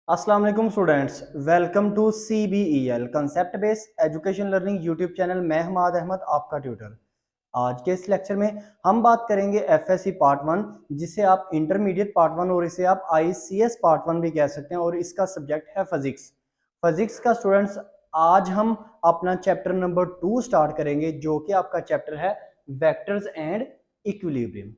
अस्सलाम वालेकुम students, welcome to CBEL concept based education learning YouTube channel. मैं हमाद अहमद आपका ट्यूटर। आज के इस लेक्चर में हम बात करेंगे एफएससी पार्ट वन, जिसे आप इंटरमीडिएट पार्ट वन और इसे आप ICS पार्ट वन भी कह सकते हैं, और इसका सब्जेक्ट है फिजिक्स। फिजिक्स का स्टूडेंट्स आज हम अपना चैप्टर नंबर 2 स्टार्ट करेंगे, जो कि आपका चैप्टर है वेक्टर्स एंड इक्विलिब्रियम।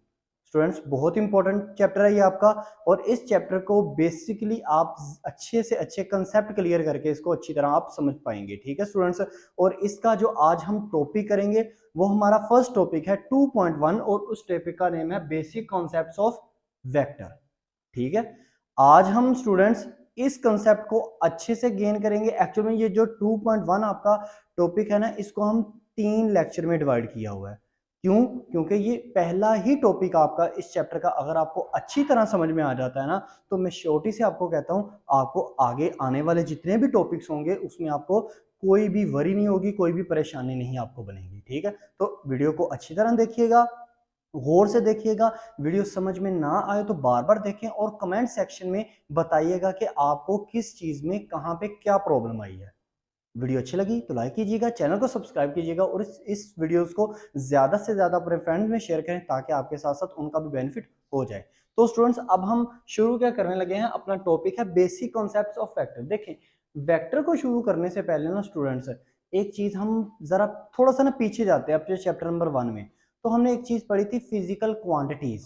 स्टूडेंट्स बहुत इंपॉर्टेंट चैप्टर है ये आपका, और इस चैप्टर को बेसिकली आप अच्छे से अच्छे कंसेप्ट क्लियर करके इसको अच्छी तरह आप समझ पाएंगे। ठीक है स्टूडेंट्स, और इसका जो आज हम टॉपिक करेंगे वो हमारा फर्स्ट टॉपिक है 2.1, और उस टॉपिक का नेम है बेसिक कॉन्सेप्ट्स ऑफ वेक्टर। ठीक है, आज हम स्टूडेंट्स इस कंसेप्ट को अच्छे से गेन करेंगे। एक्चुअल में ये जो 2.1 आपका टॉपिक है ना, इसको हम 3 लेक्चर में डिवाइड किया हुआ है। क्यों? क्योंकि ये पहला ही टॉपिक आपका इस चैप्टर का अगर आपको अच्छी तरह समझ में आ जाता है ना, तो मैं श्योरिटी से आपको कहता हूं आपको आगे आने वाले जितने भी टॉपिक्स होंगे उसमें आपको कोई भी वरी नहीं होगी, कोई भी परेशानी नहीं आपको बनेगी। ठीक है, तो वीडियो को अच्छी तरह देखिएगा, गौर से देखिएगा। वीडियो समझ में ना आए तो बार बार देखें, और कमेंट सेक्शन में बताइएगा कि आपको किस चीज में कहां पे क्या प्रॉब्लम आई है। वीडियो अच्छी लगी तो लाइक कीजिएगा, चैनल को सब्सक्राइब कीजिएगा, और इस वीडियोस को ज्यादा से ज्यादा अपने फ्रेंड्स में शेयर करें ताकि आपके साथ साथ उनका भी बेनिफिट हो जाए। तो स्टूडेंट्स अब हम शुरू क्या करने लगे हैं, अपना टॉपिक है बेसिक कॉन्सेप्ट्स ऑफ वेक्टर। देखें, वेक्टर को शुरू करने से पहले ना स्टूडेंट्स एक चीज हम जरा थोड़ा सा ना पीछे जाते हैं अपने चैप्टर नंबर 1 में। तो हमने एक चीज पढ़ी थी, फिजिकल क्वांटिटीज।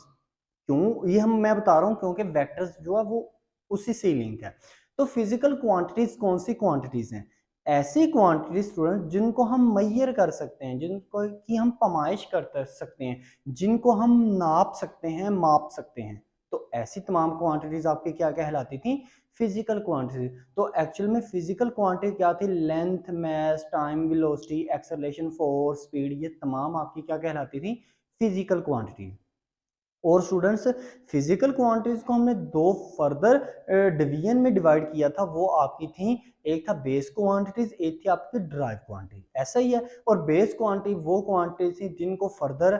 क्यों ये हम मैं बता रहा हूँ, क्योंकि वेक्टर्स जो है वो उसी से लिंक है। तो फिजिकल क्वांटिटीज कौन सी क्वांटिटीज हैं? ऐसी क्वांटिटीज स्टूडेंट जिनको हम मैयर कर सकते हैं, जिनको की हम पैमाइश कर सकते हैं, जिनको हम नाप सकते हैं, माप सकते हैं। तो ऐसी तमाम क्वांटिटीज आपकी क्या कहलाती थी? Physical quantity. तो एक्चुअल में फिजिकल क्वांटिटी क्या थी? Length, mass, time, velocity, acceleration, force, speed, ये तमाम आपकी क्या कहलाती थी? Physical quantity. और स्टूडेंट्स फिजिकल क्वांटिटीज को हमने दो फर्दर डिवीजन में डिवाइड किया था, वो आपकी थी, एक था बेस क्वांटिटीज, एक थी आपकी ड्राइव क्वांटिटी। ऐसा ही है। और बेस क्वांटिटी वो क्वांटिटीज थी जिनको फर्दर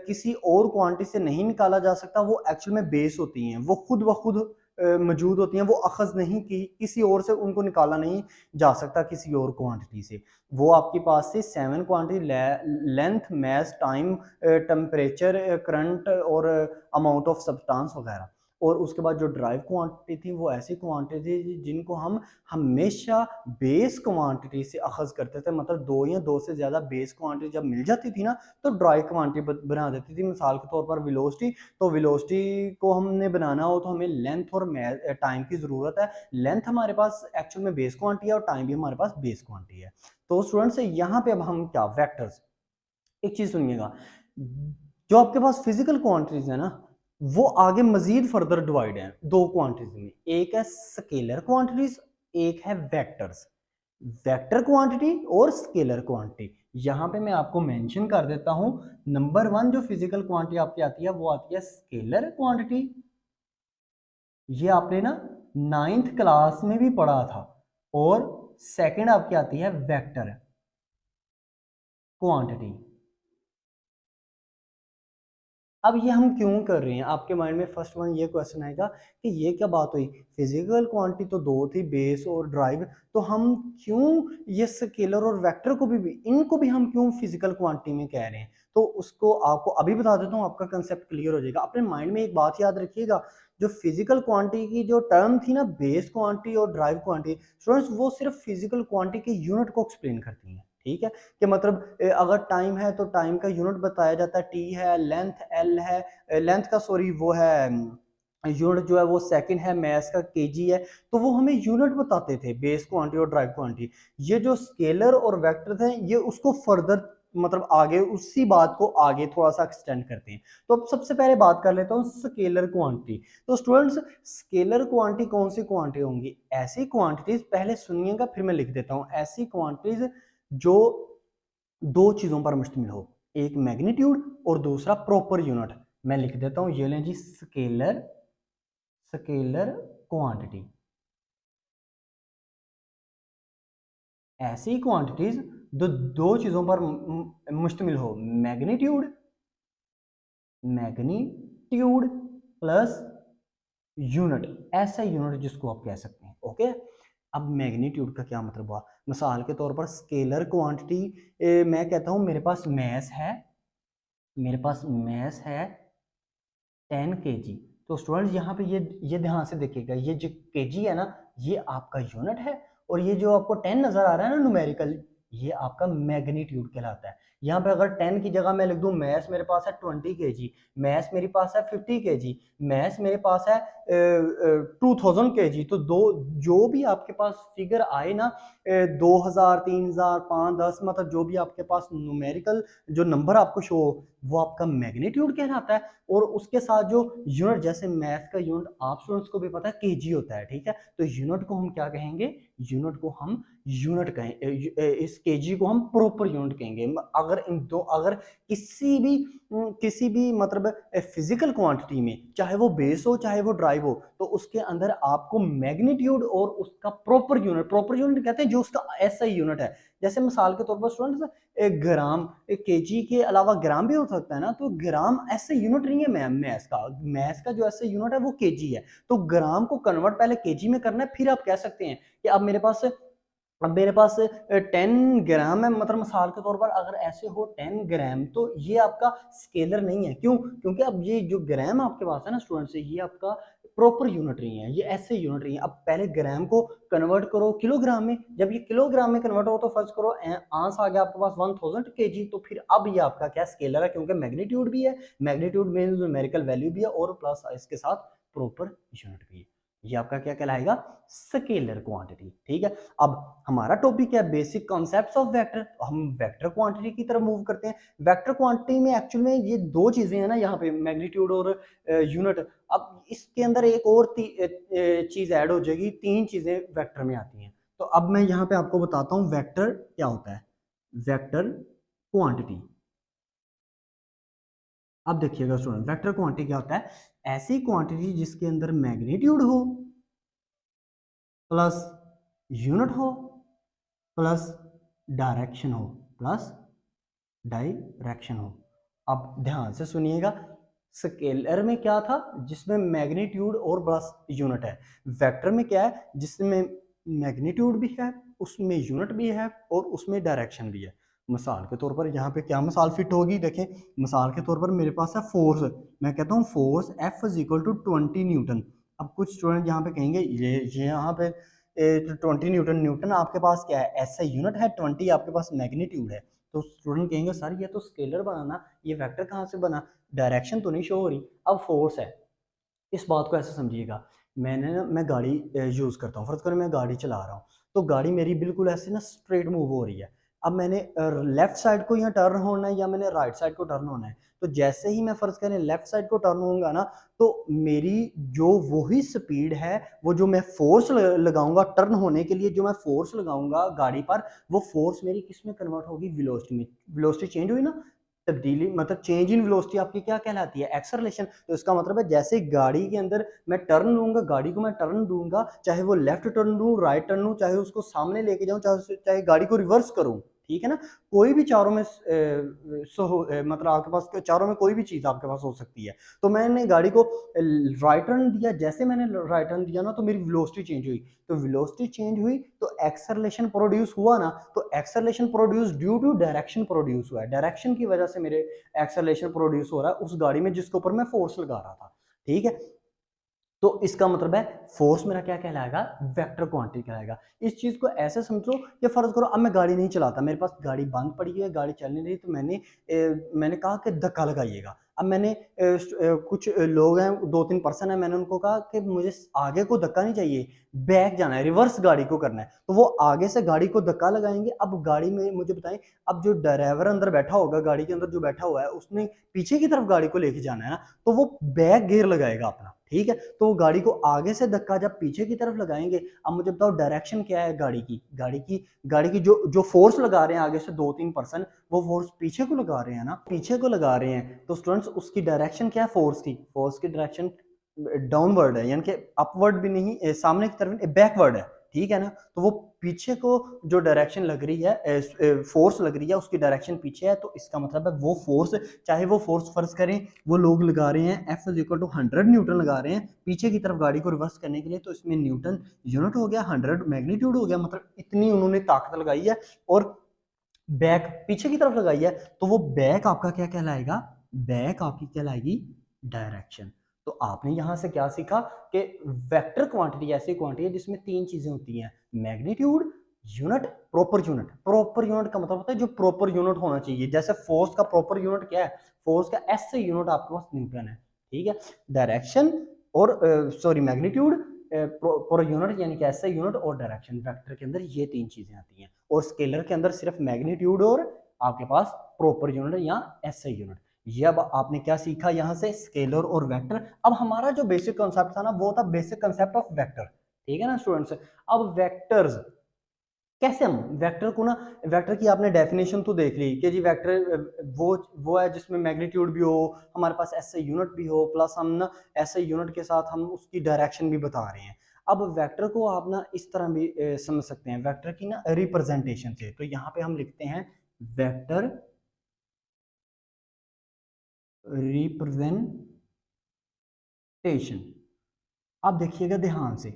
किसी और क्वांटिटी से नहीं निकाला जा सकता, वो एक्चुअल में बेस होती हैं, वो खुद ब खुद मौजूद होती हैं, वो अखज नहीं की किसी और से उनको निकाला नहीं जा सकता किसी और क्वांटिटी से। वो आपके पास से 7 quantity, length, mass, time, temperature, current और अमाउंट ऑफ सब्सटेंस वगैरह। और उसके बाद जो ड्राइव क्वांटिटी थी वो ऐसी क्वांटिटी थी जिनको हम हमेशा बेस क्वांटिटी से अखज करते थे। मतलब दो या दो से ज्यादा बेस क्वांटिटी जब मिल जाती थी ना, तो ड्राइव क्वांटिटी बना देती थी। मिसाल के तौर पर वेलोसिटी, तो वेलोसिटी को हमने बनाना हो तो हमें लेंथ और टाइम की जरूरत है। लेंथ हमारे पास एक्चुअल में बेस क्वांटिटी है, और टाइम भी हमारे पास बेस क्वांटिटी है। तो स्टूडेंट्स यहाँ पे अब हम क्या, वेक्टर्स, एक चीज सुनिएगा, जो आपके पास फिजिकल क्वांटिटीज है ना, वो आगे मजीद फर्दर डिवाइड है दो क्वांटिटीज में। एक है स्केलर क्वांटिटीज, एक है वेक्टर्स। वेक्टर क्वांटिटी और स्केलर क्वांटिटी, यहां पे मैं आपको मेंशन कर देता हूं। नंबर 1 जो फिजिकल क्वांटिटी आपकी आती है वो आती है स्केलर क्वांटिटी। ये आपने ना 9th क्लास में भी पढ़ा था। और सेकंड आपकी आती है वेक्टर क्वांटिटी। अब ये हम क्यों कर रहे हैं, आपके माइंड में फर्स्ट वन ये क्वेश्चन आएगा कि ये क्या बात हुई, फिजिकल क्वांटिटी तो दो थी, बेस और ड्राइव, तो हम क्यों ये स्केलर और वेक्टर को भी इनको भी हम क्यों फिजिकल क्वांटिटी में कह रहे हैं? तो उसको आपको अभी बता देता हूँ, आपका कंसेप्ट क्लियर हो जाएगा। अपने माइंड में एक बात याद रखिएगा, जो फिजिकल क्वांटिटी की जो टर्म थी ना, बेस क्वांटिटी और ड्राइव क्वांटिटी, स्टूडेंट्स वो सिर्फ फिजिकल क्वांटिटी के यूनिट को एक्सप्लेन करती हैं। ठीक है, कि मतलब अगर टाइम है तो टाइम का यूनिट बताया जाता है, टी है, लेंथ एल है, लेंथ का सॉरी वो है यूनिट जो है वो सेकंड है, मैथ का केजी है। तो वो हमें यूनिट बताते थे, बेस क्वांटिटी और ड्राइव क्वांटिटी। ये जो स्केलर और वेक्टर थे ये उसको फर्दर मतलब आगे उसी बात को आगे थोड़ा सा एक्सटेंड करते हैं। तो अब सबसे पहले बात कर लेता हूँ स्केलर क्वांटिटी। तो स्टूडेंट्स स्केलर क्वांटिटी कौन सी क्वांटिटी होंगी? ऐसी क्वांटिटीज, पहले सुनिएगा फिर मैं लिख देता हूँ, ऐसी क्वांटिटीज जो दो चीजों पर मुश्तमिल हो, एक मैग्नीट्यूड और दूसरा प्रॉपर यूनिट। मैं लिख देता हूं, ये लें जी, स्केलर स्केलर क्वांटिटी। ऐसी क्वांटिटीज जो दो चीजों पर मुश्तमिल हो, मैग्नीट्यूड मैग्नीट्यूड प्लस यूनिट, ऐसा यूनिट जिसको आप कह सकते हैं। ओके, अब मैग्नीट्यूड का क्या मतलब हुआ? मिसाल के तौर पर स्केलर क्वांटिटी, मैं कहता हूं मेरे पास मैस है, मेरे पास मैस है 10 kg। तो स्टूडेंट्स यहाँ पे ये ध्यान से देखिएगा, ये जो केजी है ना, ये आपका यूनिट है, और ये जो आपको 10 नजर आ रहा है ना न्यूमेरिकल, ये आपका मैग्नीट्यूड कहलाता है। यहाँ पे अगर 10 की जगह मैं लिख दूं मैस मेरे पास है 20 kg, मैस मेरे पास है 50 kg, मैस मेरे पास है 2000 kg, तो दो जो भी आपके पास फिगर आए ना, 2000, 3000, 5, 10, मतलब जो भी आपके पास न्यूमेरिकल जो नंबर आपको शो, वो आपका मैग्नीट्यूड कहलाता है। और उसके साथ जो यूनिट, जैसे मैथ का यूनिट आप स्टूडेंट्स को भी पता है केजी होता है, ठीक है, तो यूनिट को हम क्या कहेंगे? यूनिट को हम यूनिट कहें, इस केजी को हम प्रॉपर यूनिट कहेंगे। अगर इन दो, अगर किसी भी मतलब फिजिकल क्वांटिटी में, चाहे वो बेस हो चाहे वो ड्राइव हो, तो उसके अंदर आपको मैग्नीट्यूड और उसका प्रॉपर यूनिट कहते हैं जो उसका ऐसा यूनिट है। जैसे मिसाल के तौर पर स्टूडेंट्स, एक ग्राम, एक केजी के अलावा ग्राम भी हो सकता है ना, तो ग्राम ऐसे यूनिट नहीं है मैथ्स का जो ऐसे यूनिट है वो केजी है। तो ग्राम को कन्वर्ट पहले केजी में करना है, फिर आप कह सकते हैं कि अब मेरे पास 10 ग्राम है, मतलब मिसाल के तौर पर अगर ऐसे हो 10 ग्राम, तो ये आपका स्केलर नहीं है। क्यों? क्योंकि अब ये जो ग्राम आपके पास है ना स्टूडेंट से, ये आपका प्रॉपर यूनिट नहीं है, ये ऐसे यूनिट नहीं है। अब पहले ग्राम को कन्वर्ट करो किलोग्राम में, जब ये किलोग्राम में कन्वर्ट हो तो फर्ज करो आंस आ गया आपके पास 1000 kg, तो फिर अब ये आपका क्या स्केलर है, क्योंकि मैग्नीट्यूड भी है, मैग्नीट्यूड मींस न्यूमेरिकल वैल्यू भी है, और प्लस इसके साथ प्रॉपर यूनिट भी है। ये आपका क्या कहलाएगा? Scalar quantity. ठीक है, अब हमारा टॉपिक है बेसिक कॉन्सेप्ट्स ऑफ वेक्टर, हम वेक्टर क्वांटिटी की तरफ मूव करते हैं। वेक्टर क्वांटिटी में एक्चुअल में ये दो चीजें हैं ना, यहाँ पे मैग्नीट्यूड और यूनिट। अब इसके अंदर एक और चीज ऐड हो जाएगी, तीन चीजें वेक्टर में आती हैं। तो अब मैं यहाँ पे आपको बताता हूँ वेक्टर क्या होता है। वेक्टर क्वांटिटी, अब देखिएगा स्टूडेंट, वेक्टर क्वांटिटी क्या होता है? ऐसी क्वांटिटी जिसके अंदर मैग्नीट्यूड हो प्लस यूनिट हो प्लस डायरेक्शन हो, प्लस डायरेक्शन हो। अब ध्यान से सुनिएगा, स्केलर में क्या था? जिसमें मैग्नीट्यूड और प्लस यूनिट है। वेक्टर में क्या है? जिसमें मैग्नीट्यूड भी है, उसमें यूनिट भी है, और उसमें डायरेक्शन भी है। मिसाल के तौर पर यहाँ पे क्या मिसाल फिट होगी, देखें, मिसाल के तौर पर मेरे पास है फोर्स, मैं कहता हूँ force F is equal to 20 newton. अब कुछ स्टूडेंट यहाँ पे कहेंगे ये यहाँ पे 20 न्यूटन, न्यूटन आपके पास क्या है? ऐसा यूनिट है, 20 आपके पास मैग्नीट्यूड है। तो स्टूडेंट कहेंगे सर ये तो स्केलर बनाना, ये वेक्टर कहाँ से बना? डायरेक्शन तो नहीं शो हो रही। अब फोर्स है, इस बात को ऐसे समझिएगा, मैं गाड़ी यूज़ करता हूँ, फर्ज करो मैं गाड़ी चला रहा हूँ, तो गाड़ी मेरी बिल्कुल ऐसे ना स्ट्रेट मूव हो रही है। अब मैंने लेफ्ट साइड को यहाँ टर्न होना है या मैंने राइट साइड को टर्न होना है, तो जैसे ही मैं फर्ज करें लेफ्ट साइड को टर्न होऊंगा ना, तो मेरी जो वही स्पीड है, वो जो मैं फोर्स लगाऊंगा टर्न होने के लिए, जो मैं फोर्स लगाऊंगा गाड़ी पर, वो फोर्स मेरी किस में कन्वर्ट होगी? वेलोसिटी में। वेलोसिटी चेंज हुई ना, तब्दीली मतलब चेंज इन वेलोसिटी आपकी क्या कहलाती है? एक्सेलरेशन। तो इसका मतलब है जैसे गाड़ी के अंदर मैं टर्न लूंगा, गाड़ी को मैं टर्न दूंगा, चाहे वो लेफ्ट टर्न दूं, राइट टर्न दूं, चाहे उसको सामने लेके जाऊं, चाहे गाड़ी को रिवर्स करूं, ठीक है ना, कोई भी चारों में मतलब आपके पास चारों में कोई भी चीज आपके पास हो सकती है। तो मैंने गाड़ी को राइट टर्न दिया, जैसे मैंने राइट टर्न दिया ना, तो मेरी वेलोसिटी चेंज हुई, तो वेलोसिटी चेंज हुई तो एक्सेलरेशन प्रोड्यूस हुआ ना, तो acceleration produce due to direction produce हुआ है, डायरेक्शन की वजह से मेरे एक्सेलरेशन प्रोड्यूस हो रहा है उस गाड़ी में जिसके ऊपर मैं फोर्स लगा रहा था। ठीक है, तो इसका मतलब है फोर्स मेरा क्या कहलाएगा? वेक्टर क्वांटिटी कहलाएगा। इस चीज को ऐसे समझो कि फर्ज करो अब मैं गाड़ी नहीं चलाता, मेरे पास गाड़ी बंद पड़ी है, गाड़ी चल नहीं रही, तो मैंने कहा कि धक्का लगाइएगा। अब मैंने कुछ लोग हैं, 2-3 पर्सन है, मैंने उनको कहा कि मुझे आगे को धक्का नहीं चाहिए, बैक जाना है, रिवर्स गाड़ी को करना है, तो वो आगे से गाड़ी को धक्का लगाएंगे। अब गाड़ी में मुझे बताएं, अब जो ड्राइवर अंदर बैठा होगा, गाड़ी के अंदर जो बैठा हुआ है, उसने पीछे की तरफ गाड़ी को लेके जाना है ना, तो वो बैक गियर लगाएगा अपना। ठीक है, तो गाड़ी को आगे से धक्का जब पीछे की तरफ लगाएंगे, अब मुझे बताओ डायरेक्शन क्या है गाड़ी की जो जो फोर्स लगा रहे हैं आगे से 2-3 पर्सन, वो फोर्स पीछे को लगा रहे हैं ना, पीछे को लगा रहे हैं, तो स्टूडेंट्स उसकी डायरेक्शन क्या है? फोर्स की डायरेक्शन डाउनवर्ड है, यानी कि अपवर्ड भी नहीं, सामने की तरफ बैकवर्ड है। ठीक है ना। तो वो पीछे को जो डायरेक्शन लग रही है, फोर्स लग रही है, उसकी डायरेक्शन पीछे है, तो इसका मतलब है वो फोर्स, चाहे वो फोर्स फर्ज करें वो लोग लगा रहे हैं F is equal to 100 newton लगा रहे हैं पीछे की तरफ गाड़ी को रिवर्स करने के लिए, तो इसमें न्यूटन यूनिट हो गया, 100 मैग्नीट्यूड हो गया, मतलब इतनी उन्होंने ताकत लगाई है। और बैक पीछे की तरफ लगाई है, तो वो बैक आपका क्या कहलाएगा, बैक आपकी कहलाएगी डायरेक्शन। तो आपने यहां से क्या सीखा कि वेक्टर क्वांटिटी ऐसी क्वांटिटी है जिसमें तीन चीजें होती हैं, magnitude, unit, proper unit. Proper unit का मतलब होता है जो प्रॉपर यूनिट होना चाहिए, जैसे फोर्स का प्रॉपर यूनिट क्या है, फोर्स का एस से यूनिट आपके पास न्यूटन है, ठीक है। डायरेक्शन और सॉरी मैग्नीट्यूड पर यूनिट यानी कि एसआई यूनिट, और डायरेक्शन, वेक्टर के अंदर ये तीन चीजें आती हैं, और स्केलर के अंदर सिर्फ मैग्नीट्यूड और आपके पास प्रॉपर यूनिट या एसआई यूनिट। ये अब आपने क्या सीखा यहां से, स्केलर और वेक्टर। अब हमारा जो बेसिक कॉन्सेप्ट था ना वो था बेसिक कॉन्सेप्ट ऑफ वेक्टर, ठीक है ना स्टूडेंट्स। अब वेक्टर्स कैसे, हम वेक्टर को ना, वेक्टर की आपने डेफिनेशन तो देख ली कि जी वेक्टर वो है जिसमें मैग्नीट्यूड भी हो, हमारे पास एसआई यूनिट भी हो, प्लस हम ना एसआई यूनिट के साथ हम उसकी डायरेक्शन भी बता रहे हैं। अब वेक्टर को आप ना इस तरह भी समझ सकते हैं, वेक्टर की ना रिप्रेजेंटेशन से। तो यहाँ पे हम लिखते हैं वेक्टर रिप्रेजेंटेशन। अब देखिएगा ध्यान से,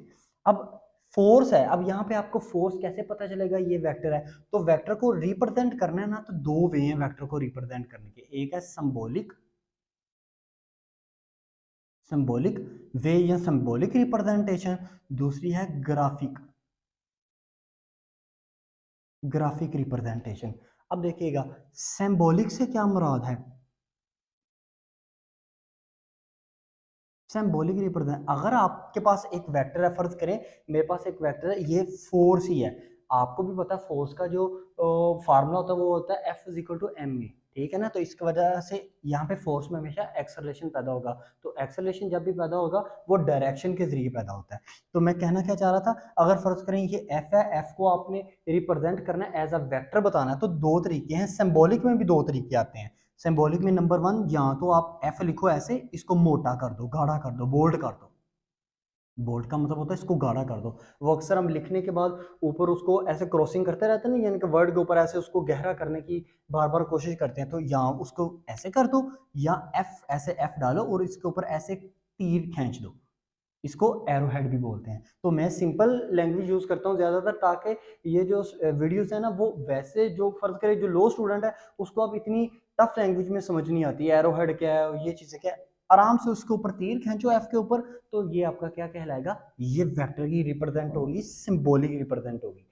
अब फोर्स है, अब यहाँ पे आपको फोर्स कैसे पता चलेगा ये वेक्टर है। तो वेक्टर को रिप्रेजेंट करना है ना, तो दो वे हैं वेक्टर को रिप्रेजेंट करने के, एक है सिंबॉलिक, सिंबॉलिक वे या सिंबॉलिक रिप्रेजेंटेशन, दूसरी है ग्राफिक, ग्राफिक रिप्रेजेंटेशन। अब देखिएगा सिंबॉलिक से क्या मुराद है, सिंबॉलिक रिप्रेजेंट, अगर आपके पास एक वेक्टर है, फर्ज करें मेरे पास एक वेक्टर है, ये फोर्स ही है, आपको भी पता है फोर्स का जो फार्मूला होता है वो होता है F is equal to m a, ठीक है ना। तो इसकी वजह से यहाँ पे फोर्स में हमेशा एक्सेलरेशन पैदा होगा, तो एक्सेलरेशन जब भी पैदा होगा वो डायरेक्शन के जरिए पैदा होता है। तो मैं कहना क्या चाह रहा था, अगर फर्ज करें ये F है, F को आपने रिप्रेजेंट करना है एज अ वेक्टर बताना है, तो दो तरीके हैं, सिंबॉलिक में भी दो तरीके आते हैं। सिंबॉलिक में नंबर वन, या तो आप एफ लिखो ऐसे, इसको मोटा कर दो, गाढ़ा कर दो, बोल्ड कर दो। बोल्ड का मतलब होता है इसको गाढ़ा कर दो। वो अक्सर हम लिखने के बाद ऊपर उसको ऐसे क्रॉसिंग करते रहते हैं ना, यानी कि वर्ड के ऊपर ऐसे उसको गहरा करने की बार बार कोशिश करते हैं, तो या उसको ऐसे कर दो, या एफ ऐसे एफ डालो और इसके ऊपर ऐसे तीर खींच दो, इसको एरोहेड भी बोलते हैं। तो मैं सिंपल लैंग्वेज यूज करता हूँ ज्यादातर, ताकि ये जो वीडियोस है ना वो वैसे जो फर्ज करे जो लो स्टूडेंट है उसको अब इतनी टफ लैंग्वेज में समझ नहीं आती है, एरोहेड क्या है, ये चीजें क्या है, आराम से उसके ऊपर तीर खींचो एफ के ऊपर, तो ये आपका क्या कहलाएगा, ये वेक्टर की रिप्रेजेंट होगी, सिंबॉलिक रिप्रेजेंट होगी।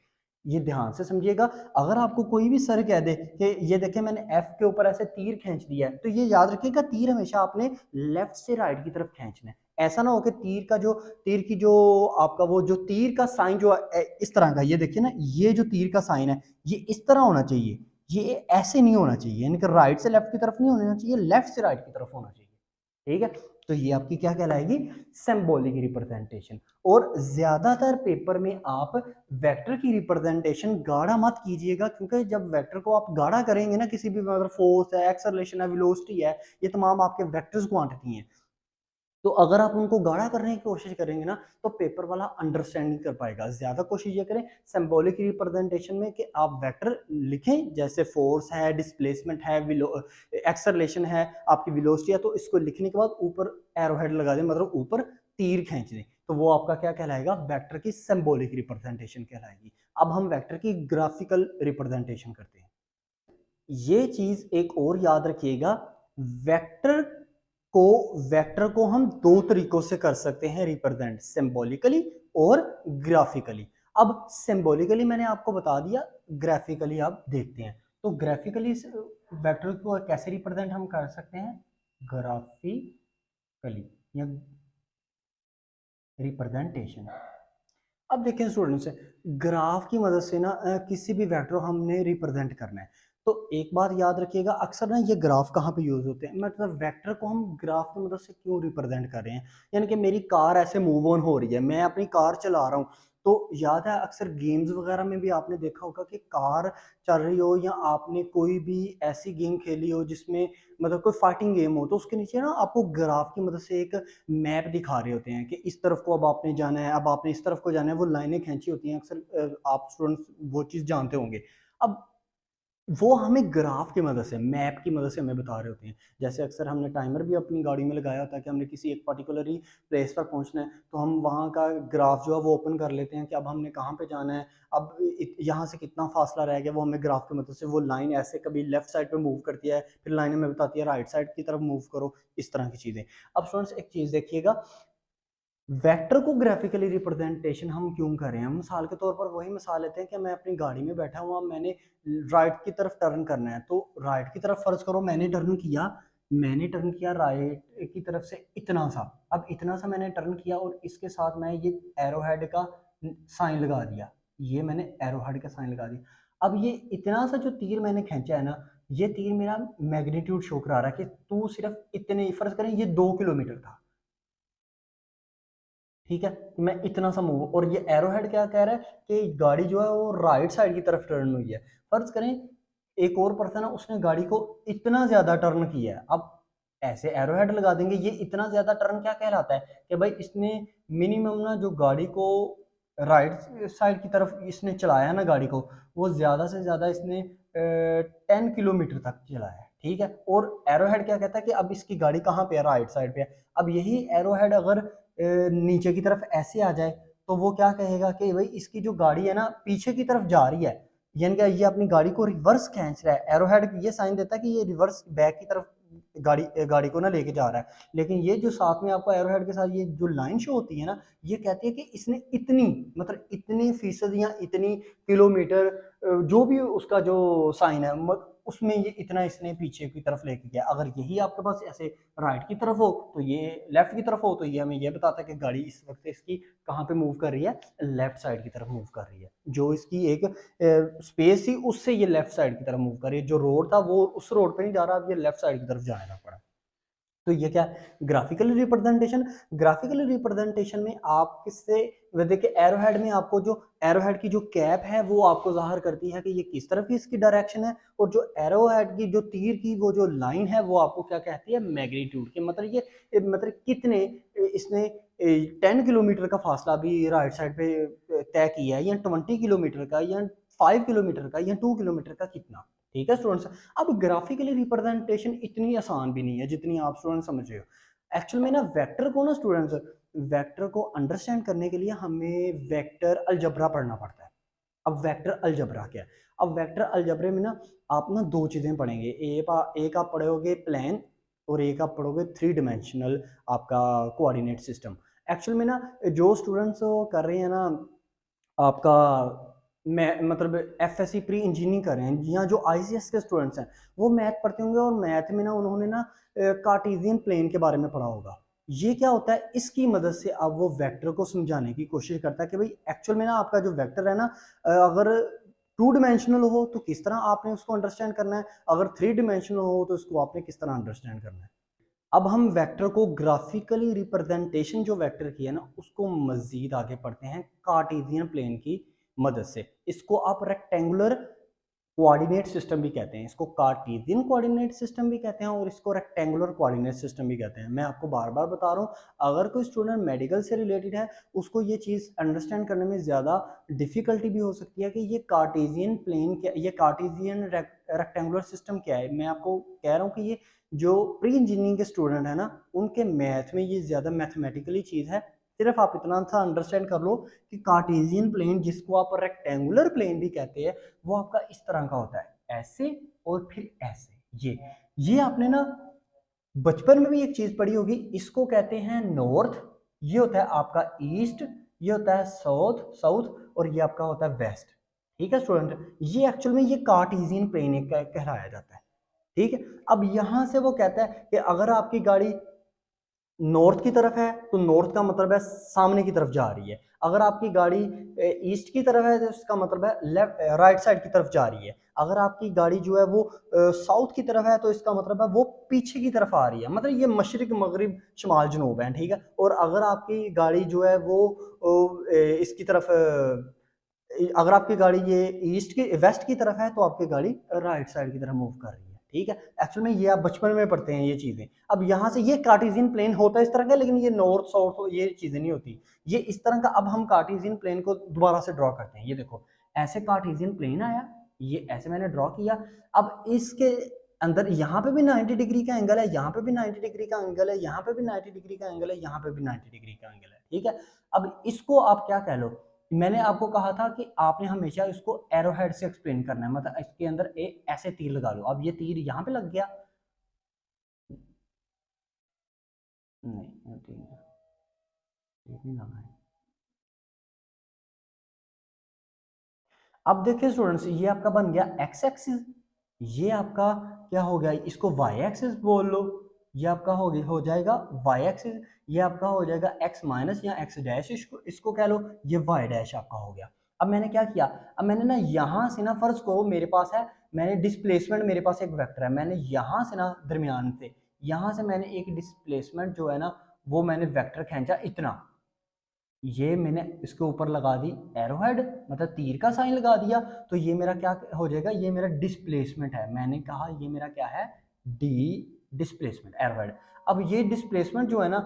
ये ध्यान से समझिएगा। अगर आपको कोई भी सर कह दे कि ये देखें मैंने एफ के ऊपर ऐसे तीर खींच दिया है, तो ये याद रखिएगा तीर हमेशा आपने लेफ्ट से राइट की तरफ खींचना है। ऐसा ना हो कि तीर की जो आपका वो जो तीर का साइन जो इस तरह का, ये देखिए ना, ये जो तीर का साइन है ये इस तरह होना चाहिए, ये ऐसे नहीं होना चाहिए, यानी कि राइट से लेफ्ट की तरफ नहीं होना चाहिए, लेफ्ट से राइट की तरफ होना चाहिए, ठीक है। तो ये आपकी क्या कहलाएगी, सिंबॉलिक रिप्रेजेंटेशन। और ज्यादातर पेपर में आप वेक्टर की रिप्रेजेंटेशन गाढ़ा मत कीजिएगा, क्योंकि जब वेक्टर को आप गाढ़ा करेंगे ना, किसी भी मतलब फोर्स है, एक्सेलरेशन है, वेलोसिटी है, ये तमाम आपके वेक्टर्स क्वांटिटी हैं, तो अगर आप उनको गाढ़ा करने की कोशिश करेंगे ना, तो पेपर वाला अंडरस्टैंडिंग कर पाएगा। ज्यादा कोशिश ये करें सिंबॉलिक रिप्रेजेंटेशन में कि आप वेक्टर लिखें, जैसे फोर्स है, डिस्प्लेसमेंट है, एक्सेलरेशन है, आपकी वेलोसिटी है, तो इसको लिखने के बाद ऊपर एरोहेड लगा दें, मतलब ऊपर तीर खींच दें, तो वो आपका क्या कहलाएगा, वेक्टर की सिंबॉलिक रिप्रेजेंटेशन कहलाएगी। अब हम वेक्टर की ग्राफिकल रिप्रेजेंटेशन करते हैं। ये चीज एक और याद रखिएगा, वेक्टर को वेक्टर को हम दो तरीकों से कर सकते हैं रिप्रेजेंट, सिंबॉलिकली और ग्राफिकली। अब सिंबॉलिकली मैंने आपको बता दिया, ग्राफिकली आप देखते हैं। तो ग्राफिकली वेक्टर को कैसे रिप्रेजेंट हम कर सकते हैं, ग्राफिकली या रिप्रेजेंटेशन। अब देखें स्टूडेंट्स, ग्राफ की मदद से ना किसी भी वेक्टर को हमने रिप्रेजेंट करना है, तो एक बात याद रखिएगा, अक्सर ना ये ग्राफ कहाँ पे यूज होते हैं, मतलब वेक्टर को हम ग्राफ की मदद से क्यों रिप्रेजेंट कर रहे हैं। यानी कि मेरी कार ऐसे मूव ऑन हो रही है, मैं अपनी कार चला रहा हूँ, तो याद है अक्सर गेम्स वगैरह में भी आपने देखा होगा कि कार चल रही हो या आपने कोई भी ऐसी गेम खेली हो जिसमें मतलब कोई फाइटिंग गेम हो, तो उसके नीचे ना आपको ग्राफ की मदद से एक मैप दिखा रहे होते हैं कि इस तरफ को अब आपने जाना है, अब आपने इस तरफ को जाना है, वो लाइनें खींची होती हैं अक्सर, आप स्टूडेंट्स वो चीज़ जानते होंगे। अब वो हमें ग्राफ की मदद से, मैप की मदद से हमें बता रहे होते हैं। जैसे अक्सर हमने टाइमर भी अपनी गाड़ी में लगाया होता है कि हमने किसी एक पर्टिकुलर ही प्लेस पर पहुंचना है, तो हम वहाँ का ग्राफ जो है वो ओपन कर लेते हैं कि अब हमने कहाँ पे जाना है, अब यहाँ से कितना फासला रह गया, वो हमें ग्राफ की मदद से वो लाइन ऐसे कभी लेफ्ट साइड पे मूव करती है, फिर लाइन हमें बताती है राइट साइड की तरफ मूव करो, इस तरह की चीज़ें। अब स्टूडेंट्स एक चीज़ देखिएगा, वेक्टर को ग्राफिकली रिप्रेजेंटेशन हम क्यों कर रहे हैं? हम मिसाल के तौर पर वही मिसाल लेते हैं कि मैं अपनी गाड़ी में बैठा हुआ, मैंने राइट की तरफ टर्न करना है, तो राइट की तरफ फर्ज करो मैंने टर्न किया राइट की तरफ से इतना सा। अब इतना सा मैंने टर्न किया और इसके साथ मैं ये एरो हेड का साइन लगा दिया, ये मैंने एरो हेड का साइन लगा दिया। अब ये इतना सा जो तीर मैंने खींचा है ना, ये तीर मेरा मैग्नीट्यूड शो करा रहा है कि तू सिर्फ इतने, फर्ज करें ये 2 किलोमीटर था, ठीक है, मैं इतना सा मूव, और ये एरो हेड क्या कह रहा है कि गाड़ी जो है वो राइट साइड की तरफ टर्न हुई है। फर्ज करें एक और पर्सन है, उसने गाड़ी को इतना ज्यादा टर्न किया है। अब ऐसे एरो हेड लगा देंगे, ये इतना ज्यादा टर्न क्या कहलाता है कि भाई इसने मिनिमम ना जो गाड़ी को राइट साइड की तरफ इसने चलाया ना गाड़ी को, वो ज्यादा से ज्यादा इसने 10 किलोमीटर तक चलाया है, ठीक है। और एरो हेड क्या कहता है कि अब इसकी गाड़ी कहाँ पे है, राइट साइड पे है। अब यही एरो हेड अगर नीचे की तरफ ऐसे आ जाए, तो वो क्या कहेगा कि भाई इसकी जो गाड़ी है ना पीछे की तरफ जा रही है, यानी कि ये अपनी गाड़ी को रिवर्स खींच रहा है। एरो हेड ये साइन देता है कि ये रिवर्स बैक की तरफ गाड़ी गाड़ी को ना लेके जा रहा है। लेकिन ये जो साथ में आपको एरो हेड के साथ ये जो लाइन शो होती है ना, ये कहती है कि इसने इतनी, मतलब इतनी फीसद या इतनी किलोमीटर, जो भी उसका जो साइन है उसमें ये इतना इसने पीछे की तरफ लेके गया। अगर यही आपके पास ऐसे राइट की तरफ हो, तो ये लेफ्ट की तरफ हो, तो ये हमें ये बताता है कि गाड़ी इस वक्त इसकी कहाँ पे मूव कर रही है, लेफ्ट साइड की तरफ मूव कर रही है। जो इसकी एक स्पेस थी उससे ये लेफ्ट साइड की तरफ मूव कर रही है, जो रोड था वो उस रोड पे नहीं जा रहा, अब ये लेफ्ट साइड की तरफ जाना पड़ा। तो ये क्या ग्राफिकल रिप्रेजेंटेशन। ग्राफिकल रिप्रेजेंटेशन में आप किससे, देखिए एरो हेड में आपको जो एरो हेड की जो कैप है वो आपको जाहिर करती है कि ये किस तरफ की इसकी डायरेक्शन है, और जो एरो हेड की जो तीर की वो जो लाइन है वो आपको क्या कहती है, मैग्नीट्यूड के, मतलब ये मतलब कितने इसने 10 किलोमीटर का फासला भी राइट साइड पे तय किया है, या 20 किलोमीटर का, या 5 किलोमीटर का, या 2 किलोमीटर का, कितना। ठीक है स्टूडेंट्स। अब ग्राफिकली रिप्रेजेंटेशन इतनी आसान भी नहीं है जितनी आप स्टूडेंट समझ रहे हो। एक्चुअल में ना वेक्टर को ना स्टूडेंट्स, वेक्टर को अंडरस्टैंड करने के लिए हमें वेक्टर अलजबरा पढ़ना पड़ता है। अब वेक्टर अलजबरा क्या है? अब वेक्टर अलजबरे में ना आप ना दो चीजें पढ़ेंगे, एक आप पढ़ोगे प्लेन, और एक आप पढ़ोगे 3 डायमेंशनल आपका कोऑर्डिनेट सिस्टम। एक्चुअल में ना जो स्टूडेंट्स कर रहे हैं ना आपका, मैं मतलब एफएससी प्री इंजीनियरिंग कर रहे हैं, या जो आईसीएस के स्टूडेंट्स हैं वो मैथ पढ़ते होंगे, और मैथ में ना उन्होंने ना कार्टेशियन प्लेन के बारे में पढ़ा होगा। ये क्या होता है, इसकी मदद से अब वो वेक्टर को समझाने की कोशिश करता है कि भाई एक्चुअल में ना आपका जो वेक्टर है ना, अगर 2 डायमेंशनल हो तो किस तरह आपने उसको अंडरस्टैंड करना है, अगर 3 डायमेंशनल हो तो इसको आपने किस तरह अंडरस्टैंड करना है। अब हम वेक्टर को ग्राफिकली रिप्रेजेंटेशन जो वेक्टर की है ना उसको मजीद आगे पढ़ते हैं कार्टेशियन प्लेन की मदद से। इसको आप रेक्टेंगुलर कोऑर्डिनेट सिस्टम भी कहते हैं, इसको कार्टेशियन कोऑर्डिनेट सिस्टम भी कहते हैं, और इसको रेक्टेंगुलर कोऑर्डिनेट सिस्टम भी कहते हैं। मैं आपको बार बार बता रहा हूँ, अगर कोई स्टूडेंट मेडिकल से रिलेटेड है उसको ये चीज़ अंडरस्टैंड करने में ज़्यादा डिफिकल्टी भी हो सकती है कि ये कार्टेशियन प्लेन क्या, ये कार्टेशियन रेक्टेंगुलर सिस्टम क्या है। मैं आपको कह रहा हूँ कि ये जो प्री इंजीनियरिंग के स्टूडेंट है ना उनके मैथ में ये ज़्यादा मैथमेटिकली चीज़ है। सिर्फ आप इतना सा अंडरस्टैंड कर लो कि कार्टेशियन प्लेन, जिसको आप रेक्टेंगुलर प्लेन भी कहते हैं, वो आपका इस तरह का होता है, ऐसे और फिर ऐसे। ये आपने ना बचपन में भी एक चीज पढ़ी होगी, इसको कहते हैं नॉर्थ, ये होता है आपका ईस्ट, ये होता है साउथ साउथ, और ये आपका होता है वेस्ट। ठीक है स्टूडेंट, ये एक्चुअल में ये कार्टेशियन प्लेन कहलाया जाता है। ठीक है। अब यहां से वो कहता है कि अगर आपकी गाड़ी नॉर्थ की तरफ है तो नॉर्थ का मतलब है सामने की तरफ जा रही है। अगर आपकी गाड़ी ईस्ट की तरफ है तो इसका मतलब है लेफ्ट राइट साइड की तरफ जा रही है। अगर आपकी गाड़ी जो है वो साउथ की तरफ है तो इसका मतलब है वो पीछे की तरफ आ रही है। मतलब ये मशरिक मगरिब शमाल जनूब है, ठीक है। और अगर आपकी गाड़ी जो है वो इसकी तरफ अगर आपकी गाड़ी ये ईस्ट की वेस्ट की तरफ है तो आपकी गाड़ी राइट साइड की तरफ मूव कर रही है, ठीक है। एक्चुअल में ये आप बचपन में पढ़ते हैं ये चीजें। अब यहाँ से ये कार्टेशियन प्लेन होता है इस तरह का, लेकिन ये नॉर्थ साउथ ये चीजें नहीं होती, ये इस तरह का। अब हम कार्टेशियन प्लेन को दोबारा से ड्रॉ करते हैं। ये देखो ऐसे कार्टेशियन प्लेन आया, ये ऐसे मैंने ड्रॉ किया। अब इसके अंदर यहाँ पे भी 90 डिग्री का एंगल है, यहाँ पे भी 90 डिग्री का एंगल है, यहाँ पे भी 90 डिग्री का एंगल है, यहाँ पे भी 90 डिग्री का एंगल है, ठीक है। अब इसको आप क्या कह लो, मैंने आपको कहा था कि आपने हमेशा इसको एरोहेड से एक्सप्लेन करना है। मतलब इसके अंदर एक ऐसे तीर लगा लो। अब ये तीर यहाँ पे लग गया, नहीं तीर नहीं लगा है। अब देखिए स्टूडेंट्स, ये आपका बन गया एक्स एक्सिस, ये आपका क्या हो गया, इसको वाई एक्सिस बोल लो। ये आपका हो जाएगा वाई एक्सिस, ये आपका हो जाएगा एक्स माइनस या एक्स डैश, इसको कह लो, ये वाई डैश आपका हो गया। अब मैंने क्या किया, अब मैंने ना यहाँ से ना फर्ज करो मेरे पास है, मैंने डिस्प्लेसमेंट, मेरे पास एक वेक्टर है, मैंने यहाँ से ना दरमियान से, यहाँ से मैंने एक डिस्प्लेसमेंट जो है ना वो मैंने वेक्टर खींचा इतना, ये मैंने इसके ऊपर लगा दी एरोहेड, मतलब तीर का साइन लगा दिया। तो ये मेरा क्या हो जाएगा, ये मेरा डिस्प्लेसमेंट है। मैंने कहा ये मेरा क्या है, डी डिस्प्लेसमेंट एरोहेड। अब ये डिस्प्लेसमेंट जो है ना,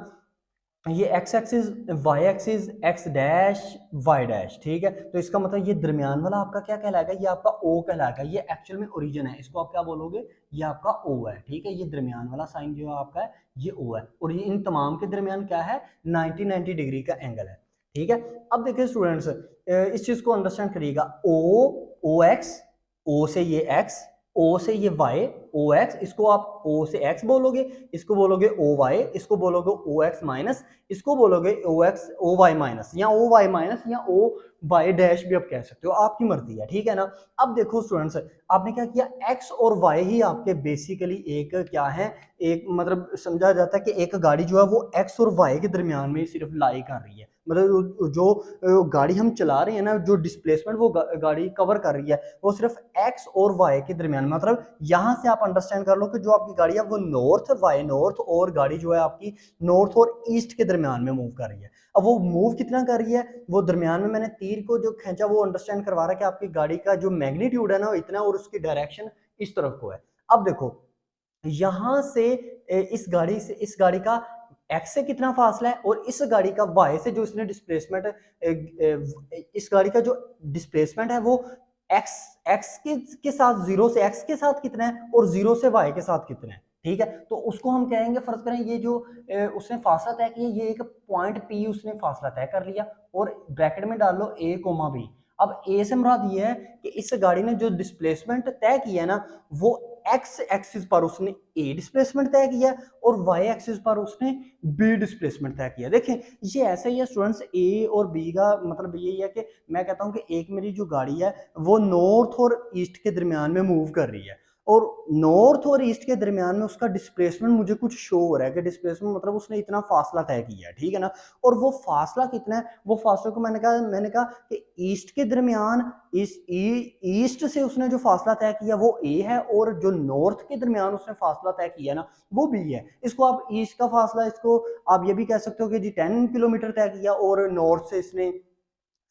ये x axis y axis x dash y dash, ठीक है। तो इसका मतलब ये दरमियान वाला आपका क्या कहलाएगा, ये आपका ओ कहलाएगा। ये एक्चुअल में ओरिजिन है, इसको आप क्या बोलोगे, ये आपका ओ है, ठीक है। ये दरमियान वाला साइन जो है आपका है ये ओ है, और ये इन तमाम के दरमियान क्या है, 90 डिग्री का एंगल है, ठीक है। अब देखिए स्टूडेंट्स, इस चीज को अंडरस्टैंड करिएगा। ओ ओ एक्स, ओ से ये एक्स, ओ से ये वाई, ओ एक्स, इसको आप ओ से एक्स बोलोगे, इसको बोलोगे ओ वाई, इसको बोलोगे ओ एक्स माइनस, इसको बोलोगे ओ एक्स ओ वाई माइनस, या ओ वाई माइनस, या ओ वाई डैश भी आप कह सकते हो, आपकी मर्जी है, ठीक है ना। अब देखो स्टूडेंट्स, आपने क्या किया, एक्स और वाई ही आपके बेसिकली एक क्या है, एक मतलब समझा जाता है कि एक गाड़ी जो है वो एक्स और वाई के दरमियान में सिर्फ लाई कर रही है। मतलब जो गाड़ी हम चला रहे हैं ना, जो डिस्प्लेसमेंट वो गाड़ी कवर कर रही है वो सिर्फ एक्स और वाई के दरमियान। मतलब यहाँ से आप अंडरस्टैंड कर लो कि जो आपकी गाड़ी है वो नॉर्थ वाई नॉर्थ, और गाड़ी जो है आपकी नॉर्थ और ईस्ट के दरमियान में मूव कर रही है। अब वो मूव कितना कर रही है, वो दरमियान में मैंने तीर को जो खींचा वो अंडरस्टैंड करवा रहा है कि आपकी गाड़ी का जो मैग्नीट्यूड है ना वो इतना, और उसकी डायरेक्शन इस तरफ को है। अब देखो यहां से इस गाड़ी का एक्स से कितना फासला है, और इस गाड़ी का वाई से जो इसने डिस्प्लेसमेंट, इस गाड़ी का जो डिस्प्लेसमेंट है वो एक्स एक्स के साथ, जीरो से एक्स के साथ कितना है और जीरो से वाई के साथ कितना है, ठीक है। तो उसको हम कहेंगे, फर्ज करें ये जो उसने फासला तय किया, ये एक पॉइंट पी उसने फासला तय कर लिया, और ब्रैकेट में डाल लो ए कोमा बी। अब ए से मुराद ये है कि इस गाड़ी ने जो डिस्प्लेसमेंट तय किया है ना वो एक्स एक्सिस पर उसने ए डिस्प्लेसमेंट तय किया, और वाई एक्सिस पर उसने बी डिस्प्लेसमेंट तय किया। देखें ये ऐसा ही है स्टूडेंट्स, ए और बी का मतलब यही है कि मैं कहता हूं कि एक मेरी जो गाड़ी है वो नॉर्थ और ईस्ट के दरमियान में मूव कर रही है, और नॉर्थ और ईस्ट के दरमियान में उसका डिस्प्लेसमेंट मुझे कुछ शो हो रहा है कि डिस्प्लेसमेंट मतलब उसने इतना फासला तय किया है, ठीक है ना। और वो फासला कितना है, वो फासले को मैंने कहा कि ईस्ट के दरमियान, इस ईस्ट से उसने जो फासला तय किया वो ए है, और जो नॉर्थ के दरमियान उसने फासला तय किया ना वो बी है। इसको आप ईस्ट का फासला, इसको आप ये भी कह सकते हो कि जी 10 किलोमीटर तय किया, और नॉर्थ से इसने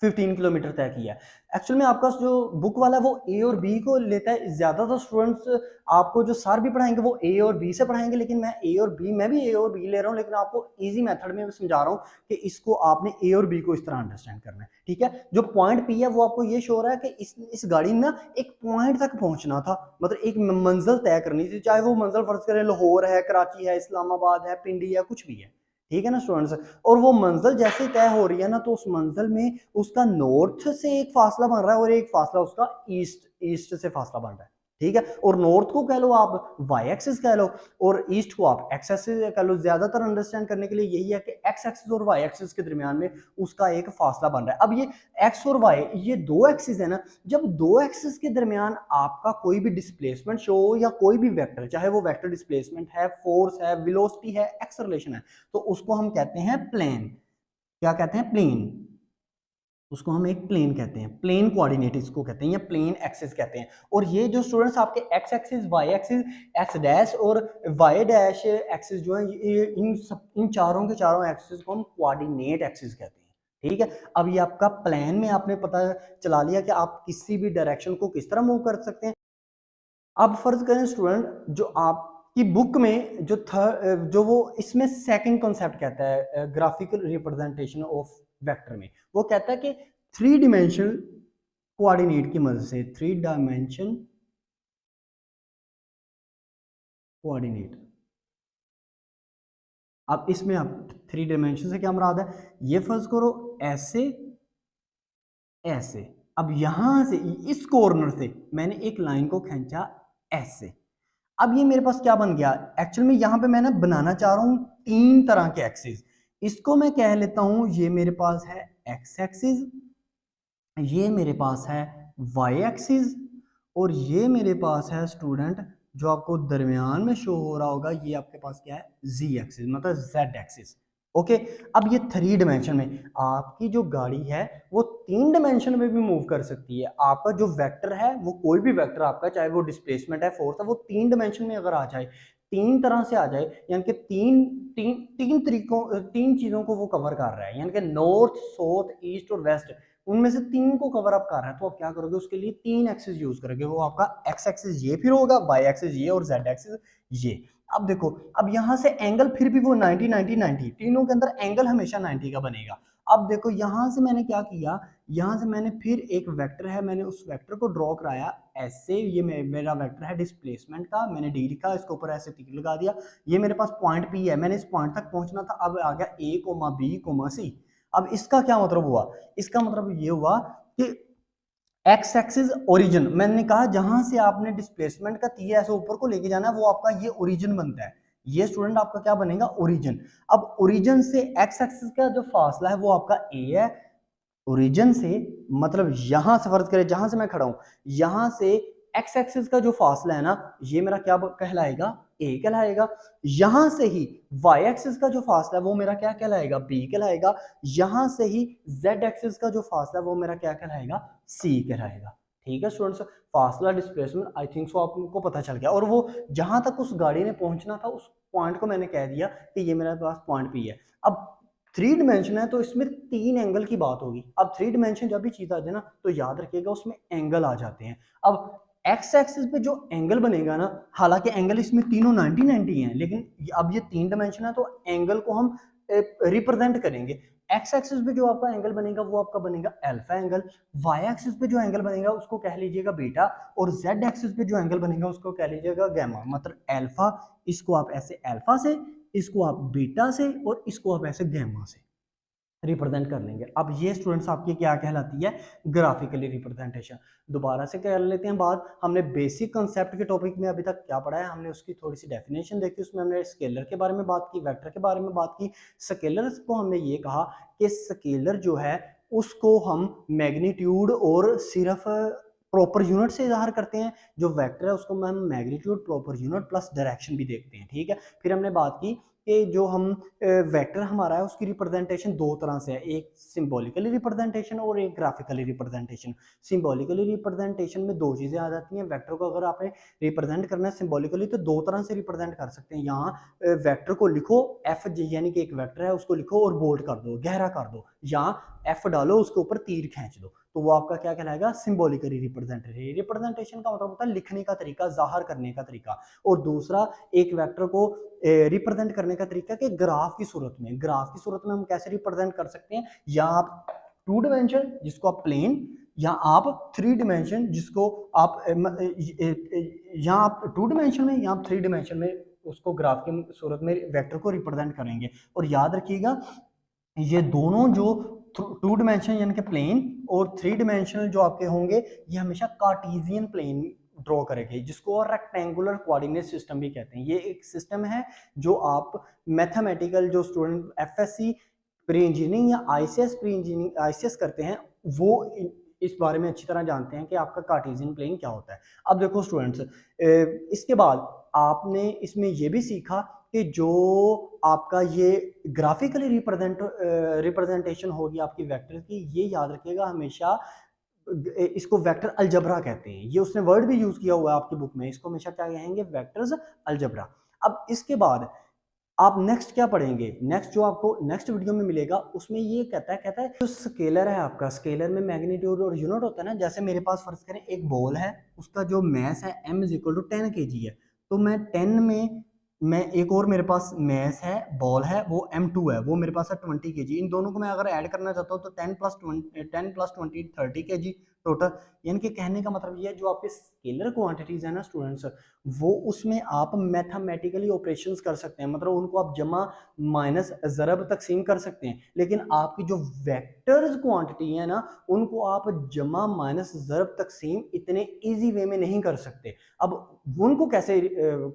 15 किलोमीटर तय किया। एक्चुअल में आपका जो बुक वाला है वो ए और बी को लेता है, ज्यादातर स्टूडेंट्स आपको जो सर भी पढ़ाएंगे वो ए और बी से पढ़ाएंगे, लेकिन मैं भी ए और बी ले रहा हूँ, लेकिन आपको इजी मेथड में समझा रहा हूँ कि इसको आपने ए और बी को इस तरह अंडरस्टैंड करना है, ठीक है। जो पॉइंट पी है वो आपको ये शो हो रहा है कि इस गाड़ी ने ना एक पॉइंट तक पहुंचना था, मतलब एक मंजिल तय करनी थी, चाहे वो मंजिल फर्ज करें लाहौर है, कराची है, इस्लामाबाद है, पिंडी है, कुछ भी है, ठीक है ना स्टूडेंट्स। और वो मंजिल जैसे तय हो रही है ना, तो उस मंजिल में उसका नॉर्थ से एक फासला बन रहा है और एक फासला उसका ईस्ट ईस्ट से फासला बन रहा है, ठीक है। और नॉर्थ को कह लो आप वाई एक्सिस कह लो, और ईस्ट को आप एक्स एक्सिस कह लो। ज्यादातर अंडरस्टैंड करने के लिए यही है कि एक्स एक्सिस और वाई एक्सिस के दरमियान में उसका एक फासला बन रहा है। अब ये एक्स और वाई, ये दो एक्सिस है ना, जब दो एक्सिस के दरमियान आपका कोई भी डिस्प्लेसमेंट शो हो या कोई भी वेक्टर, चाहे वो वेक्टर डिस्प्लेसमेंट है, फोर्स है, वेलोसिटी है, एक्सेलरेशन है, तो उसको हम कहते हैं प्लेन। क्या कहते हैं? प्लेन। उसको हम एक प्लेन कहते हैं, प्लेन कोऑर्डिनेट इसको कहते हैं, या प्लेन एक्सिस कहते हैं। और ये जो स्टूडेंट्स आपके x axis, y axis, x dash और वाई डैश एक्सिस जो है, ये इन चारों के चारों एक्सिस को हम कोऑर्डिनेट एक्सिस कहते हैं। ठीक है। अब ये आपका प्लेन में आपने पता चला लिया कि आप किसी भी डायरेक्शन को किस तरह मूव कर सकते हैं। अब फर्ज करें स्टूडेंट, जो आपकी बुक में जो वो इसमें सेकंड कॉन्सेप्ट कहता है ग्राफिकल रिप्रेजेंटेशन ऑफ वेक्टर में, वो कहता है कि थ्री डिमेंशनल कोऑर्डिनेट की मदद से, थ्री डायमेंशन कोऑर्डिनेट। अब इसमें आप थ्री डायमेंशन से क्या मुराद है? ये फर्ज करो ऐसे ऐसे, अब यहां से इस कॉर्नर से मैंने एक लाइन को खींचा ऐसे। अब ये मेरे पास क्या बन गया? एक्चुअल में यहां पे मैं ना बनाना चाह रहा हूं तीन तरह के एक्सिस। इसको मैं कह लेता हूं, ये मेरे पास है एक्स एक्सिस, ये मेरे पास है वाई एक्सिस, और ये मेरे पास है स्टूडेंट जो आपको दरमियान में शो हो रहा होगा, ये आपके पास क्या है? जी एक्सिस, मतलब जेड एक्सिस। ओके। अब ये थ्री डिमेंशन में आपकी जो गाड़ी है वो तीन डिमेंशन में भी मूव कर सकती है। आपका जो वेक्टर है, वो कोई भी वेक्टर आपका, चाहे वो डिस्प्लेसमेंट है, फोर्स है, वो तीन डिमेंशन में अगर आ जाए, तीन तरह से आ जाए, यानी कि तीन तीन तीन तरीकों, तीन चीजों को वो कवर कर रहा है, यानी कि नॉर्थ, साउथ, ईस्ट और वेस्ट, उनमें से तीन को कवर अप कर रहा है, तो आप क्या करोगे? उसके लिए तीन एक्सिस यूज करोगे। वो आपका एक्स एक्सिस ये फिर होगा, वाई एक्सिस ये, और जेड एक्सिस ये। अब देखो, अब यहां से एंगल फिर भी वो 90 90 90, तीनों के अंदर एंगल हमेशा 90 का बनेगा। अब देखो यहां से मैंने क्या किया, यहां से मैंने फिर एक वेक्टर है, मैंने उस वेक्टर को ड्रॉ कराया ऐसे। ये मेरा वेक्टर है डिस्प्लेसमेंट का, मैंने डी लिखा, इसके ऊपर ऐसे टिक लगा दिया। ये मेरे पास पॉइंट पी है, मैंने इस पॉइंट तक पहुंचना था, अब आ गया ए कोमा बी कोमा सी। अब इसका क्या मतलब हुआ? इसका मतलब ये हुआ कि एक्स एक्सिस ओरिजिन, मैंने कहा जहां से आपने डिस्प्लेसमेंट का तीर ऐसे ऊपर को लेके जाना है, वो आपका ये ओरिजिन बनता है। ये स्टूडेंट आपका क्या बनेगा? ओरिजिन। अब ओरिजिन से एक्स एक्सिस का जो फासला है वो आपका ए है। ओरिजिन से मतलब यहां से फर्ज करें, जहां से मैं खड़ा हूं, यहां से एक्स एक्सिस का जो फासला है ना, ये मेरा क्या कहलाएगा? ए कहलाएगा। यहां से ही वाई एक्सिस का जो फासला है वो मेरा क्या कहलाएगा? बी कहलाएगा। यहां से ही जेड एक्सिस का जो फासला है वो मेरा क्या कहलाएगा? सी कहलाएगा। ठीक है स्टूडेंट्स, फासला, डिस्प्लेसमेंट, आई थिंक सो आपको पता चल गया। और वो जहां तक उस गाड़ी ने पहुंचना था, उस पॉइंट को मैंने कह दिया कि ये मेरे पास पॉइंट पी है। अब थ्री डिमेंशन है तो इसमें तीन एंगल की बात होगी। अब थ्री डिमेंशन जब भी चीज आ जाए ना, तो याद रखिएगा उसमें एंगल आ जाते हैं। अब एक्स एक्सिस पे जो एंगल बनेगा ना, हालांकि एंगल इसमें तीनों 90 90 हैं, लेकिन अब ये तीन डिमेंशन है तो एंगल को हम रिप्रेजेंट करेंगे। एक्स एक्सिस पे जो आपका एंगल बनेगा वो आपका बनेगा अल्फा एंगल। वाई एक्सिस पे जो एंगल बनेगा उसको कह लीजिएगा बीटा, और जेड एक्सिस पे जो एंगल बनेगा उसको कह लीजिएगा गैमा। मतलब अल्फा, इसको आप ऐसे अल्फा से, इसको आप बीटा से, और इसको आप ऐसे गैमा से रिप्रेजेंट कर लेंगे। अब ये स्टूडेंट्स आपकी क्या कहलाती है? Graphically representation. दोबारा से कर लेते हैं बात। हमने बेसिक कंसेप्ट के टॉपिक में अभी तक क्या पढ़ा है? हमने उसकी थोड़ी सी डेफिनेशन देखी, उसमें हमने स्केलर के बारे में बात की, वेक्टर के बारे में बात की। स्केलर को हमने ये कहा कि स्केलर जो है उसको हम मैग्नीट्यूड और सिर्फ प्रॉपर यूनिट से इजहार करते हैं। जो वेक्टर है उसको हम magnitude, proper unit plus direction भी देखते हैं। ठीक है। फिर हमने बात की कि जो हम वेक्टर हमारा है उसकी रिप्रेजेंटेशन दो तरह से है, एक सिंबॉलिकली रिप्रेजेंटेशन और एक ग्राफिकली रिप्रेजेंटेशन। सिंबॉलिकली रिप्रेजेंटेशन में दो चीजें आ जाती हैं। वेक्टर को अगर आपने रिप्रेजेंट करना है सिंबॉलिकली तो दो तरह से रिप्रेजेंट कर सकते हैं। यहाँ वेक्टर को लिखो एफ, यानी कि एक वेक्टर है उसको लिखो और बोल्ड कर दो, गहरा कर दो, या एफ डालो उसके ऊपर तीर खींच दो, तो वो आपका क्या कहलाएगा? Symbolically representation. रिप्रेजेंटेशन का मतलब होता है लिखने का तरीका, जाहिर करने का तरीका। और दूसरा एक वेक्टर को रिप्रेजेंट करने का तरीका कि ग्राफ की सूरत में। ग्राफ की सूरत में हम कैसे रिप्रेजेंट कर सकते हैं? या आप टू डिमेंशन जिसको आप प्लेन, या आप थ्री डिमेंशन जिसको आप या आप टू डिमेंशन में या आप थ्री डिमेंशन में उसको ग्राफ की सूरत में वेक्टर को रिप्रेजेंट करेंगे। और याद रखिएगा ये दोनों जो टू डिमेंशन यानी कि प्लेन और थ्री डिमेंशनल जो आपके होंगे, ये हमेशा कार्टेशियन प्लेन ड्रॉ करेंगे, जिसको और रेक्टेंगुलर कोऑर्डिनेट सिस्टम भी कहते हैं। ये एक सिस्टम है जो आप मैथमेटिकल जो स्टूडेंट एफएससी प्री इंजीनियरिंग या आईसीएस प्री इंजीनियरिंग आईसीएस करते हैं वो इस बारे में अच्छी तरह जानते हैं कि आपका कार्टेशियन प्लेन क्या होता है। अब देखो स्टूडेंट्स, इसके बाद आपने इसमें ये भी सीखा कि जो आपका ये ग्राफिकली रिप्रेजेंटेशन होगी आपकी वेक्टर की, ये याद रखिएगा हमेशा इसको वेक्टर अलजबरा कहते हैं। ये उसने वर्ड भी यूज किया हुआ है आपकी बुक में, इसको हमेशा क्या कहेंगे, वेक्टर्स अलजबरा। अब इसके बाद आप नेक्स्ट क्या पढ़ेंगे, नेक्स्ट जो आपको नेक्स्ट वीडियो में मिलेगा उसमें ये कहता है जो स्केलर है आपका, स्केलर में मैग्नीट्यूड और यूनिट होता है ना। जैसे मेरे पास फर्ज करें एक बॉल है, उसका जो मैस है m is equal to 10 kg है, तो मैं 10 में मैं एक और मेरे पास मैस है, बॉल है, वो m2 है, वो मेरे पास है 20 kg। इन दोनों को मैं अगर ऐड करना चाहता हूँ तो 10 प्लस 20 30 kg टोटल। यानी कि कहने का मतलब ये है जो आपके स्केलर क्वांटिटीज है ना स्टूडेंट्स, वो उसमें आप मैथमेटिकली ऑपरेशंस कर सकते हैं, मतलब उनको आप जमा माइनस ज़रब तकसीम कर सकते हैं। लेकिन आपकी जो वेक्टर्स क्वांटिटी है ना, उनको आप जमा माइनस ज़रब तकसीम इतने इजी वे में नहीं कर सकते। अब उनको कैसे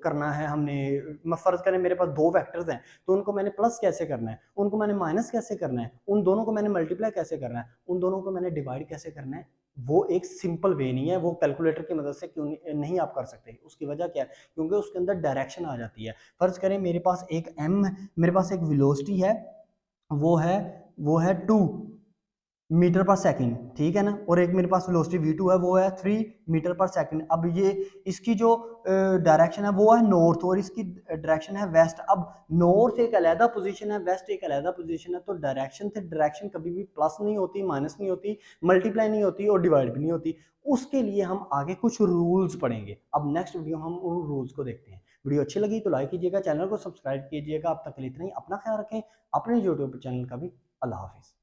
करना है हमने, फर्ज करें मेरे पास दो वेक्टर्स हैं, तो उनको मैंने प्लस कैसे करना है, उनको मैंने माइनस कैसे करना है, उन दोनों को मैंने मल्टीप्लाई कैसे करना है, उन दोनों को मैंने डिवाइड कैसे करना है, वो एक सिंपल वे नहीं है, वो कैलकुलेटर की मदद से क्यों नहीं आप कर सकते। उसकी वजह क्या है, क्योंकि उसके अंदर डायरेक्शन आ जाती है। फर्ज करें मेरे पास एक m, मेरे पास एक वेलोसिटी है, वो है 2 मीटर पर सेकंड, ठीक है ना, और एक मेरे पास वेलोसिटी v2 है, वो है 3 मीटर पर सेकंड। अब ये इसकी जो डायरेक्शन है वो है नॉर्थ और इसकी डायरेक्शन है वेस्ट। अब नॉर्थ एक अलहदा पोजीशन है, वेस्ट एक अलहदा पोजीशन है, तो डायरेक्शन से डायरेक्शन कभी भी प्लस नहीं होती, माइनस नहीं होती, मल्टीप्लाई नहीं होती और डिवाइड भी नहीं होती। उसके लिए हम आगे कुछ रूल्स पढ़ेंगे। अब नेक्स्ट वीडियो हम उन रूल्स को देखते हैं। वीडियो अच्छी लगी तो लाइक कीजिएगा, चैनल को सब्सक्राइब कीजिएगा। अब तक के लिए इतना ही, अपना ख्याल रखें, अपने यूट्यूब चैनल का भी। अल्लाह हाफिज़।